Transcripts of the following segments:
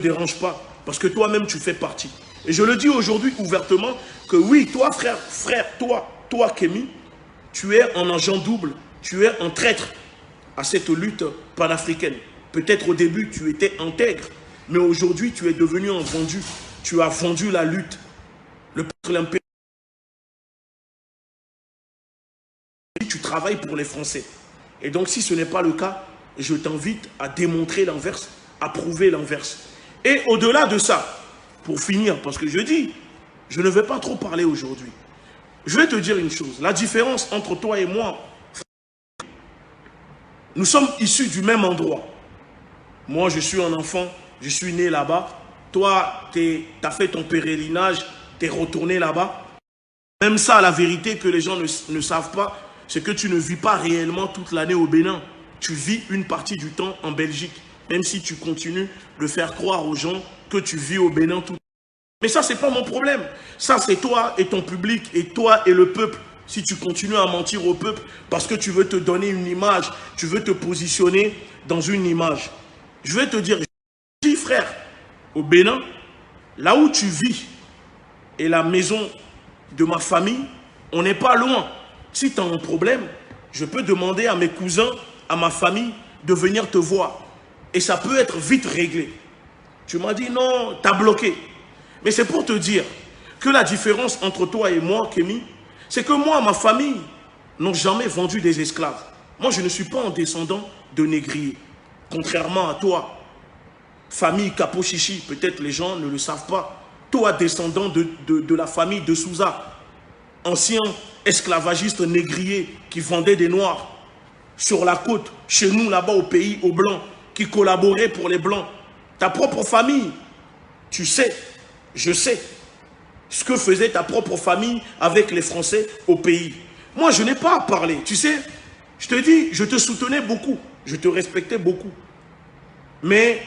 dérange pas, parce que toi-même tu fais partie. Et je le dis aujourd'hui ouvertement que oui, toi frère, toi Kémy, tu es un agent double, tu es un traître à cette lutte panafricaine. Peut-être au début tu étais intègre, mais aujourd'hui tu es devenu un vendu. Tu as vendu la lutte. Le peuple impérial, tu travailles pour les Français. Et donc si ce n'est pas le cas, je t'invite à démontrer l'inverse, à prouver l'inverse. Et au-delà de ça, pour finir, parce que je dis, je ne vais pas trop parler aujourd'hui. Je vais te dire une chose, la différence entre toi et moi, nous sommes issus du même endroit. Moi, je suis un enfant, je suis né là-bas. Toi, tu as fait ton pèlerinage, tu es retourné là-bas. Même ça, la vérité que les gens ne savent pas, c'est que tu ne vis pas réellement toute l'année au Bénin. Tu vis une partie du temps en Belgique. Même si tu continues de faire croire aux gens que tu vis au Bénin tout. Mais ça, ce n'est pas mon problème. Ça, c'est toi et ton public, et toi et le peuple. Si tu continues à mentir au peuple parce que tu veux te donner une image, tu veux te positionner dans une image. Je vais te dire, dis frère, au Bénin, là où tu vis et la maison de ma famille, on n'est pas loin. Si tu as un problème, je peux demander à mes cousins, à ma famille, de venir te voir. Et ça peut être vite réglé. Tu m'as dit non, tu as bloqué. Mais c'est pour te dire que la différence entre toi et moi, Kémy, c'est que moi, ma famille, n'ont jamais vendu des esclaves. Moi, je ne suis pas un descendant de négriers. Contrairement à toi, famille Kapo-Chichi, peut-être les gens ne le savent pas. Toi, descendant de la famille de Souza, ancien esclavagiste négrier qui vendait des noirs sur la côte, chez nous là-bas au pays, aux Blancs, qui collaborait pour les Blancs. Ta propre famille, tu sais, je sais ce que faisait ta propre famille avec les Français au pays. Moi, je n'ai pas à parler. Tu sais, je te dis, je te soutenais beaucoup, je te respectais beaucoup. Mais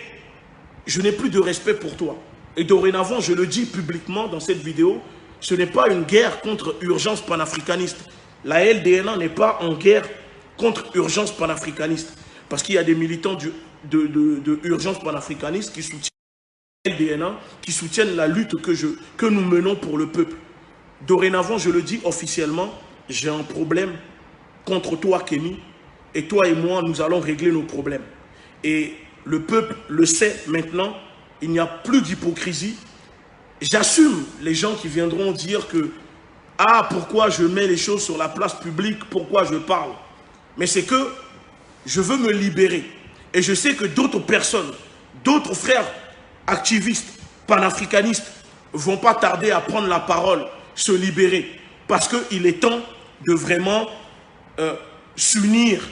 je n'ai plus de respect pour toi. Et dorénavant, je le dis publiquement dans cette vidéo, ce n'est pas une guerre contre Urgence panafricaniste. La LDNA n'est pas en guerre contre Urgence panafricaniste. Parce qu'il y a des militants de Urgence panafricaniste qui soutiennent la LDNA, qui soutiennent la lutte que nous menons pour le peuple. Dorénavant, je le dis officiellement, j'ai un problème contre toi, Kémy, et toi et moi, nous allons régler nos problèmes. Et le peuple le sait maintenant, il n'y a plus d'hypocrisie. J'assume les gens qui viendront dire que « Ah, pourquoi je mets les choses sur la place publique, pourquoi je parle ?» Mais c'est que je veux me libérer. Et je sais que d'autres personnes, d'autres frères activistes, panafricanistes, ne vont pas tarder à prendre la parole, se libérer. Parce qu'il est temps de vraiment s'unir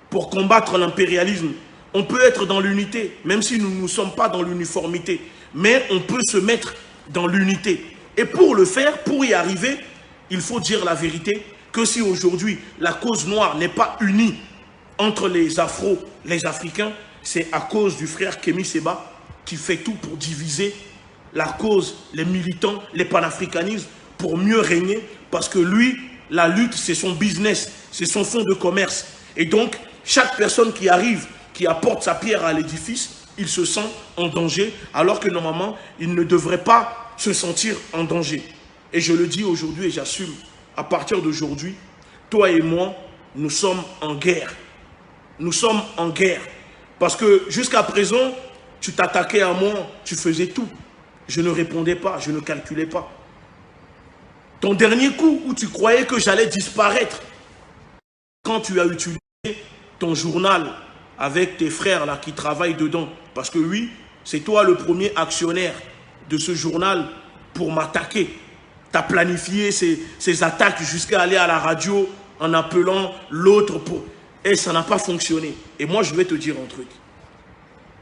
pour combattre l'impérialisme. On peut être dans l'unité, même si nous ne sommes pas dans l'uniformité. Mais on peut se mettre dans l'unité. Et pour le faire, pour y arriver, il faut dire la vérité, que si aujourd'hui la cause noire n'est pas unie entre les Afro, les Africains, c'est à cause du frère Kémy Séba qui fait tout pour diviser la cause, les militants, les panafricanismes, pour mieux régner, parce que lui, la lutte, c'est son business, c'est son fonds de commerce. Et donc, chaque personne qui arrive, qui apporte sa pierre à l'édifice, il se sent en danger, alors que normalement, il ne devrait pas se sentir en danger. Et je le dis aujourd'hui et j'assume, à partir d'aujourd'hui, toi et moi, nous sommes en guerre. Nous sommes en guerre. Parce que jusqu'à présent, tu t'attaquais à moi, tu faisais tout. Je ne répondais pas, je ne calculais pas. Ton dernier coup où tu croyais que j'allais disparaître, quand tu as utilisé ton journal avec tes frères là qui travaillent dedans, parce que oui, c'est toi le premier actionnaire de ce journal pour m'attaquer. Tu as planifié ces attaques jusqu'à aller à la radio en appelant l'autre pour... Et ça n'a pas fonctionné. Et moi, je vais te dire un truc.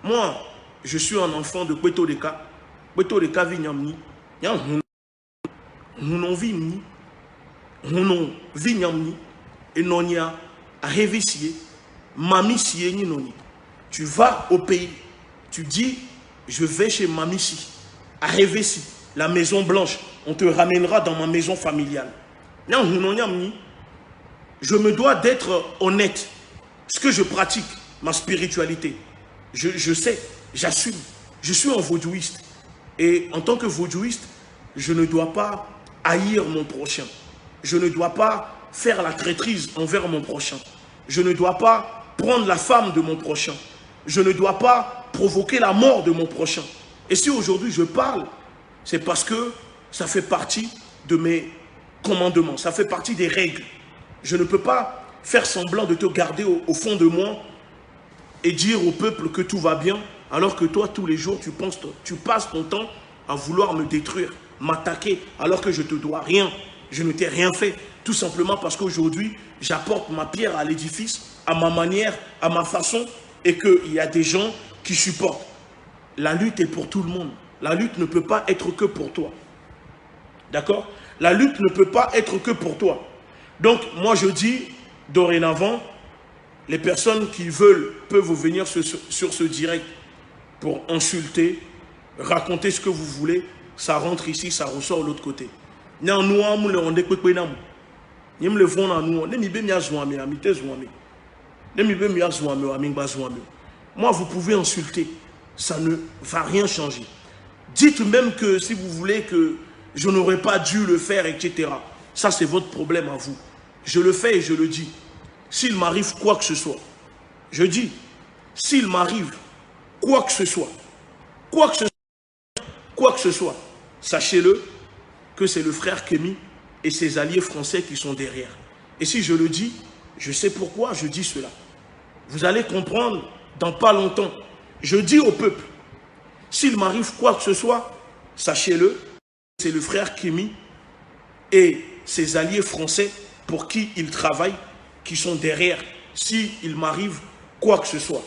Moi, je suis un enfant de Kweto Deka. Kweto Deka vinyamni. Nous vini. Nous vinyamni. Et non ya a révisé. Mami siye ni noni. Tu vas au pays. Tu dis, je vais chez Mami si. À Révessi, la maison blanche. On te ramènera dans ma maison familiale. Je me dois d'être honnête. Ce que je pratique, ma spiritualité, je sais, j'assume. Je suis un vaudouiste. Et en tant que vaudouiste, je ne dois pas haïr mon prochain. Je ne dois pas faire la traîtrise envers mon prochain. Je ne dois pas prendre la femme de mon prochain. Je ne dois pas provoquer la mort de mon prochain. Et si aujourd'hui je parle, c'est parce que ça fait partie de mes commandements, ça fait partie des règles. Je ne peux pas faire semblant de te garder au fond de moi et dire au peuple que tout va bien, alors que toi, tous les jours, tu passes ton temps à vouloir me détruire, m'attaquer, alors que je ne te dois rien. Je ne t'ai rien fait, tout simplement parce qu'aujourd'hui, j'apporte ma pierre à l'édifice, à ma manière, à ma façon, et qu'il y a des gens qui supportent. La lutte est pour tout le monde. La lutte ne peut pas être que pour toi. D'accord? La lutte ne peut pas être que pour toi. Donc, moi, je dis, dorénavant, les personnes qui veulent peuvent venir sur ce direct pour insulter, raconter ce que vous voulez. Ça rentre ici, ça ressort de l'autre côté. Moi, vous pouvez insulter. Ça ne va rien changer. Dites même que si vous voulez que je n'aurais pas dû le faire, etc. Ça, c'est votre problème à vous. Je le fais et je le dis. S'il m'arrive quoi que ce soit, je dis, s'il m'arrive quoi que ce soit, quoi que ce soit, sachez-le que c'est le frère Kémy et ses alliés français qui sont derrière. Et si je le dis, je sais pourquoi je dis cela. Vous allez comprendre dans pas longtemps. Je dis au peuple, s'il m'arrive quoi que ce soit, sachez-le, c'est le frère Kémy et ses alliés français pour qui il travaille, qui sont derrière, s'il m'arrive quoi que ce soit.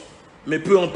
Mais peu importe.